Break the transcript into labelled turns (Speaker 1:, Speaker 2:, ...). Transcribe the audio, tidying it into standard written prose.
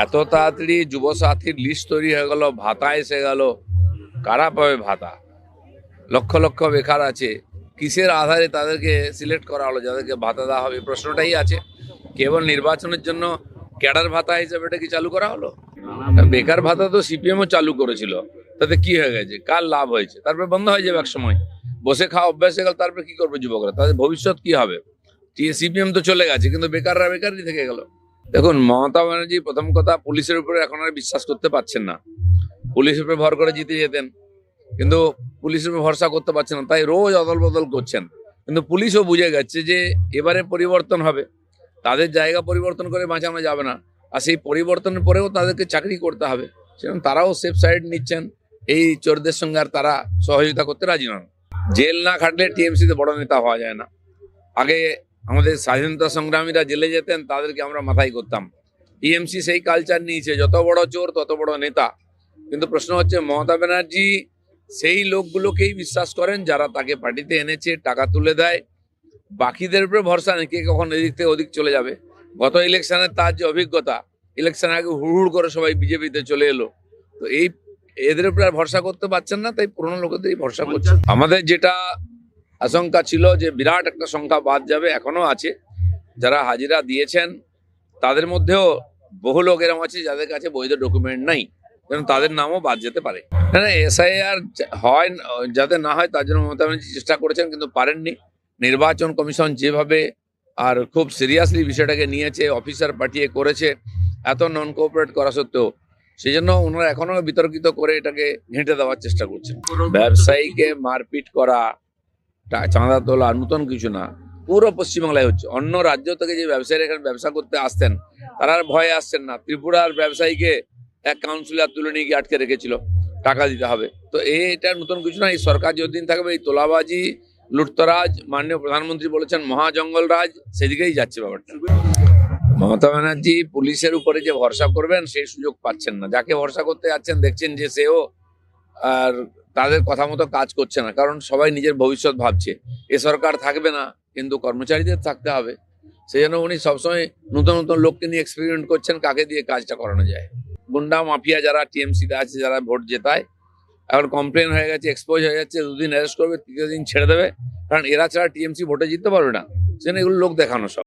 Speaker 1: এত তাড়াতাড়ি যুবসাথীর লিস্ট তৈরি হয়ে গেল, ভাতা এসে গেল, কারা পাবে ভাতা? লক্ষ লক্ষ বেকার আছে, কিসের আধারে তাদেরকে সিলেক্ট করা হলো যাদেরকে ভাতা দেওয়া হবে? প্রশ্নটাই আছে। কেবল নির্বাচনের জন্য ক্যাডার ভাতা হিসেবে এটা কি চালু করা হলো? বেকার ভাতা তো সিপিএমও চালু করেছিল, তাতে কি হয়ে গেছে? কার লাভ হয়েছে? তারপরে বন্ধ হয়ে যাবে এক সময়, বসে খাওয়া অভ্যাস হয়ে গেল, তারপরে কি করবে যুবকরা? তাদের ভবিষ্যৎ কি হবে? সিপিএম তো চলে গেছে, কিন্তু বেকাররা বেকারই থেকে গেল। দেখুন, মমতা ব্যানার্জি প্রথম কথা পুলিশের উপরে এখন আর বিশ্বাস করতে পারছেন না। পুলিশের উপরে ভর করে জিতে যেতেন, কিন্তু পুলিশের উপর ভরসা করতে পারছেন না, তাই রোজ অদল বদল করছেন। কিন্তু পুলিশও বুঝে গেছে যে এবারে পরিবর্তন হবে, তাদের জায়গা পরিবর্তন করে বাঁচানো যাবে না, আর সেই পরিবর্তনের পরেও তাদেরকে চাকরি করতে হবে। সেরকম তারাও সেফ সাইড নিচ্ছেন, এই চোরদের সঙ্গে আর তারা সহযোগিতা করতে রাজি নন। জেল না খাটলে টিএমসিতে বড় নেতা হওয়া যায় না। আগে আমাদের স্বাধীনতা সংগ্রামীরা জেলে যেতেন, তাদেরকে আমরা মাথায় করতাম। টিএমসি সেই কালচার নিয়েছে, যত বড় চোর তত বড় নেতা। কিন্তু প্রশ্ন হচ্ছে, মমতা ব্যানার্জি সেই লোকগুলোকেই বিশ্বাস করেন যারা তাকে পার্টিতে এনেছে, টাকা তুলে দেয়। বাকিদের উপরে ভরসা নেই, কে কখন এদিক থেকে ওদিক চলে যাবে। গত ইলেকশনে তার যে অভিজ্ঞতা, ইলেকশন আগে হুড় করে সবাই বিজেপিতে চলে এলো, তো এই এদের উপরে আর ভরসা করতে পারছেন না, তাই পুরোনো লোকেদেরই ভরসা করছে। আমাদের যেটা আশঙ্কা ছিল যে বিরাট একটা সংখ্যা বাদ যাবে, এখনো আছে। যারা হাজিরা দিয়েছেন তাদের মধ্যেও বহু লোক এরকম আছে যাদের কাছে বৈধ ডকুমেন্ট নাই, যেন তাদের নামও বাদ যেতে পারে। না, এসআইআর হয় যাতে না হয় তার জন্য মমতা ব্যানার্জি চেষ্টা করেছেন, কিন্তু পারেননি। নির্বাচন কমিশন যেভাবে আর খুব সিরিয়াসলি বিষয়টাকে নিয়েছে, অফিসার পাঠিয়ে করেছে, এত নন কোঅপারেট করা সত্ত্বেও, সেই জন্য ওনারা এখনো বিতর্কিত করে এটাকে ঘেঁটে দেওয়ার চেষ্টা করছেন। ব্যবসায়ীকে মারপিট করা, চাঁদা তোলা নতুন কিছু না, পুরো পশ্চিমবাংলায় হচ্ছে। অন্য রাজ্য থেকে যে ব্যবসায়ীরা এখানে ব্যবসা করতে আসতেন, তারা আর ভয়ে আসছেন না। ত্রিপুরার ব্যবসায়ীকে এক কাউন্সিলর তুলে নিয়ে গিয়ে আটকে রেখেছিল, টাকা দিতে হবে। তো এটা নতুন কিছু না। এই সরকার যতদিন থাকবে, এই তোলাবাজি, লুটতরাজ, মাননীয় প্রধানমন্ত্রী বলেছেন মহাজঙ্গল রাজ, সেদিকেই যাচ্ছে ব্যাপারটা। মমতা ব্যানার্জি পুলিশের উপরে যে ভরসা করবেন সেই সুযোগ পাচ্ছেন না। যাকে ভরসা করতে যাচ্ছেন দেখছেন যে সেও আর তাদের কথা মতো কাজ করছে না, কারণ সবাই নিজের ভবিষ্যৎ ভাবছে। এ সরকার থাকবে না, কিন্তু কর্মচারীদের থাকতে হবে। সেই জন্য উনি সবসময় নতুন নতুন লোককে নিয়ে এক্সপেরিমেন্ট করছেন, কাকে দিয়ে কাজটা করানো যায়। গুন্ডা মাফিয়া যারা টিএমসিতে আছে, যারা ভোট জেতায়, এখন কমপ্লেন হয়ে গেছে, এক্সপোজ হয়ে যাচ্ছে, 2 দিন অ্যারেস্ট করবে, 3য় দিন ছেড়ে দেবে, কারণ এরা ছাড়া টিএমসি ভোটে জিততে পারবে না। সেজন্য এগুলো লোক দেখানো সব।